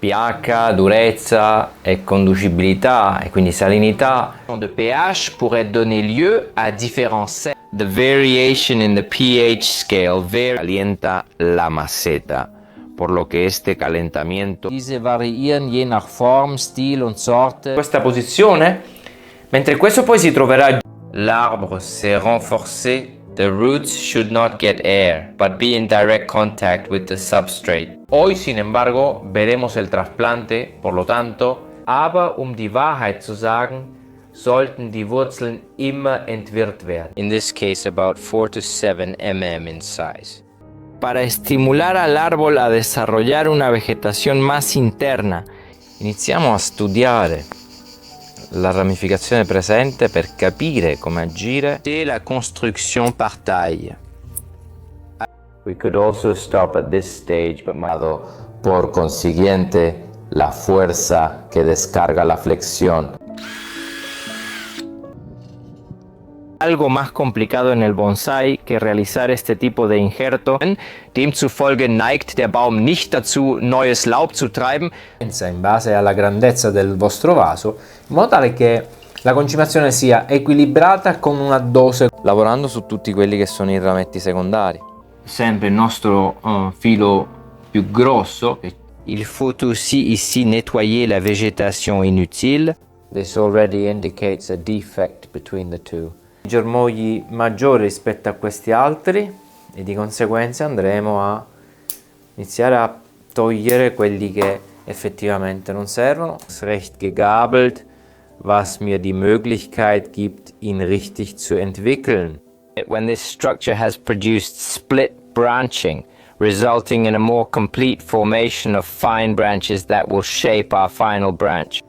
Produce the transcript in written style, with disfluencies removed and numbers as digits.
pH, durezza e conducibilità e quindi salinità. De pH pourrait donner lieu à différents sels. The variation in the pH scale calienta la maceta, por lo que este calentamiento Diese variieren je nach Form, Stil und Sorte. questa posizione, mentre questo poi si troverà. L'arbre s'est renforcé. The roots should not get air, but be in direct contact with the substrate. Hoy, sin embargo, veremos el trasplante, por lo tanto, aber die Wahrheit zu sagen, sollten die Wurzeln immer entwirrt werden. In this case, about 4 to 7 mm in size. Para estimular al árbol a desarrollar una vegetación más interna, iniziamo a studiare la ramificazione presente per capire come agire. C'est la construction par taille. We could also stop at this stage, but por consiguiente la fuerza que descarga la flexión. Algo más complicado en el bonsai que realizar este tipo de injerto. Demzufolge neigt der Baum nicht dazu, neues Laub zu treiben. In base alla grandezza del vostro vaso, in modo tale che la concimazione sia equilibrata con una dose. Lavorando su tutti quelli che sono i rametti secondari. Sempre il nostro filo più grosso. Il faut aussi ici nettoyer la végétation inutile. This already indicates a defect between the two. Germogli maggiori rispetto a questi altri e di conseguenza andremo a iniziare a togliere quelli che effettivamente non servono. Recht gegabelt, was mir die Möglichkeit gibt, ihn richtig zu entwickeln. When this structure has produced split branching, resulting in a more complete formation of fine branches that will shape our final branch.